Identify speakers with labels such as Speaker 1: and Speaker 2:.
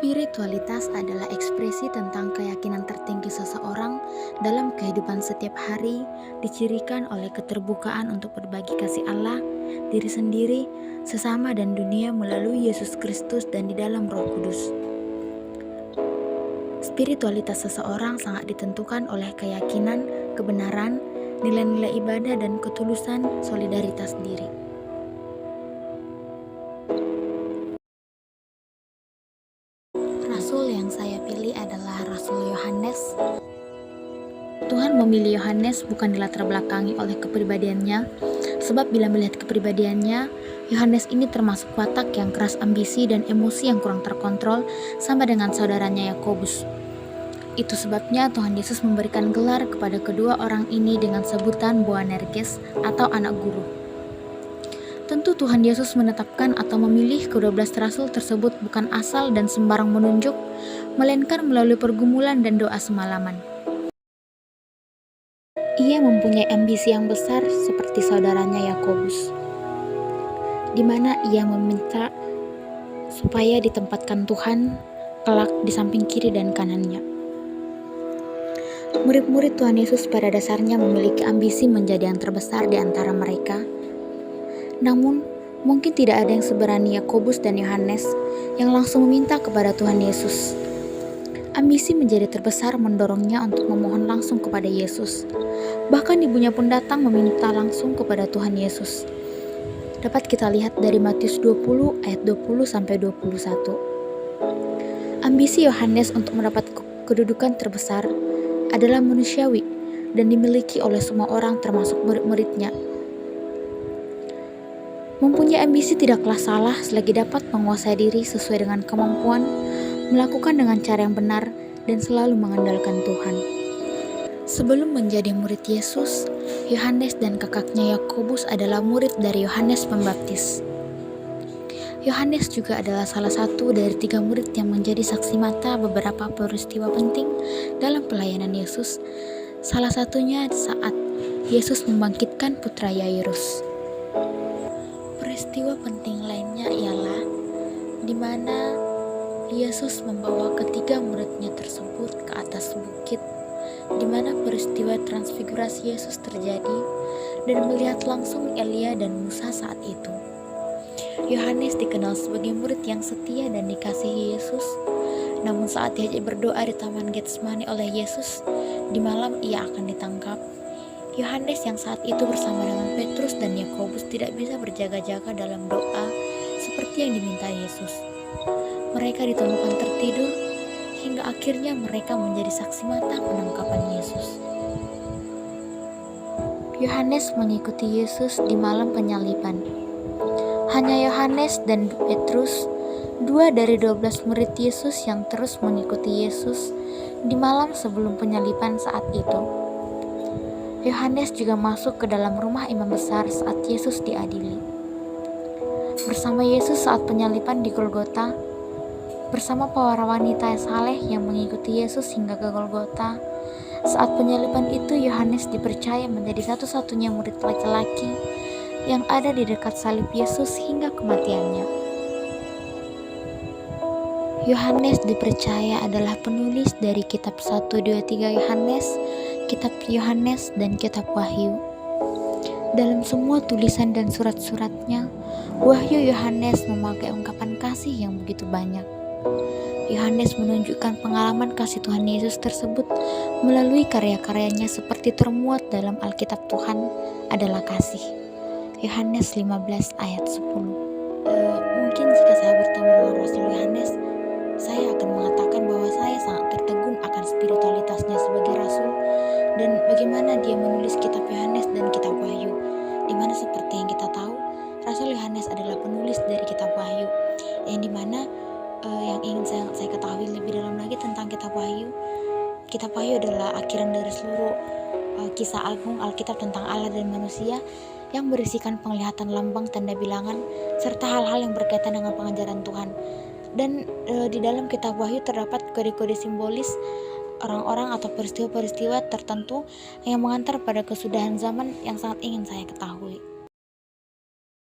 Speaker 1: Spiritualitas adalah ekspresi tentang keyakinan tertinggi seseorang dalam kehidupan setiap hari, dicirikan oleh keterbukaan untuk berbagi kasih Allah, diri sendiri, sesama dan dunia melalui Yesus Kristus dan di dalam Roh Kudus. Spiritualitas seseorang sangat ditentukan oleh keyakinan, kebenaran, nilai-nilai ibadah dan ketulusan solidaritas diri. Rasul yang saya pilih adalah Rasul Yohanes. Tuhan memilih Yohanes bukan dilatar belakangi oleh kepribadiannya, sebab bila melihat kepribadiannya, Yohanes ini termasuk watak yang keras ambisi dan emosi yang kurang terkontrol sama dengan saudaranya Yakobus. Itu sebabnya Tuhan Yesus memberikan gelar kepada kedua orang ini dengan sebutan Boanerges atau anak guru. Tentu Tuhan Yesus menetapkan atau memilih ke-12 rasul tersebut bukan asal dan sembarang menunjuk, melainkan melalui pergumulan dan doa semalaman. Ia mempunyai ambisi yang besar seperti saudaranya Yakobus, di mana ia meminta supaya ditempatkan Tuhan kelak di samping kiri dan kanannya. Murid-murid Tuhan Yesus pada dasarnya memiliki ambisi menjadi yang terbesar di antara mereka. Namun, mungkin tidak ada yang seberani Yakobus dan Yohanes yang langsung meminta kepada Tuhan Yesus. Ambisi menjadi terbesar mendorongnya untuk memohon langsung kepada Yesus. Bahkan ibunya pun datang meminta langsung kepada Tuhan Yesus. Dapat kita lihat dari Matius 20 ayat 20-21. Ambisi Yohanes untuk mendapat kedudukan terbesar adalah manusiawi dan dimiliki oleh semua orang termasuk murid-muridnya. Mempunyai ambisi tidaklah salah selagi dapat menguasai diri sesuai dengan kemampuan, melakukan dengan cara yang benar, dan selalu mengandalkan Tuhan. Sebelum menjadi murid Yesus, Yohanes dan kakaknya Yakobus adalah murid dari Yohanes Pembaptis. Yohanes juga adalah salah satu dari 3 murid yang menjadi saksi mata beberapa peristiwa penting dalam pelayanan Yesus. Salah satunya saat Yesus membangkitkan putra Yairus. Peristiwa penting lainnya ialah di mana Yesus membawa ketiga muridnya tersebut ke atas bukit, di mana peristiwa transfigurasi Yesus terjadi dan melihat langsung Elia dan Musa saat itu. Yohanes dikenal sebagai murid yang setia dan dikasihi Yesus. Namun saat diajak berdoa di Taman Getsemani oleh Yesus, di malam ia akan ditangkap. Yohanes yang saat itu bersama dengan Petrus dan Yakobus tidak bisa berjaga-jaga dalam doa seperti yang diminta Yesus. Mereka ditemukan tertidur hingga akhirnya mereka menjadi saksi mata penangkapan Yesus. Yohanes mengikuti Yesus di malam penyaliban. Hanya Yohanes dan Petrus, 2 dari 12 murid Yesus yang terus mengikuti Yesus di malam sebelum penyaliban saat itu. Yohanes juga masuk ke dalam rumah imam besar saat Yesus diadili. Bersama Yesus saat penyaliban di Golgota, bersama para wanita saleh yang mengikuti Yesus hingga ke Golgota. Saat penyaliban itu Yohanes dipercaya menjadi satu-satunya murid laki-laki yang ada di dekat salib Yesus hingga kematiannya. Yohanes dipercaya adalah penulis dari kitab 1, 2, 3 Yohanes, kitab Yohanes, dan kitab Wahyu. Dalam semua tulisan dan surat-suratnya, Wahyu Yohanes memakai ungkapan kasih yang begitu banyak. Yohanes menunjukkan pengalaman kasih Tuhan Yesus tersebut melalui karya-karyanya seperti termuat dalam Alkitab Tuhan adalah kasih. Yohanes 15 ayat 10. Mungkin jika saya bertemu dengan Rasul Yohanes, saya akan mengatakan bahwa saya sangat tertegun akan spiritualitasnya sebagai rasul dan bagaimana dia menulis kitab Yohanes dan kitab Wahyu, di mana seperti yang kita tahu, Rasul Yohanes adalah penulis dari kitab Wahyu, yang dimana yang ingin saya ketahui lebih dalam lagi tentang kitab Wahyu. Kitab Wahyu adalah akhiran dari seluruh kisah agung Alkitab tentang Allah dan manusia yang berisikan penglihatan lambang, tanda bilangan, serta hal-hal yang berkaitan dengan pengajaran Tuhan. Dan di dalam kitab Wahyu terdapat kode-kode simbolis orang-orang atau peristiwa-peristiwa tertentu yang mengantar pada kesudahan zaman yang sangat ingin saya ketahui.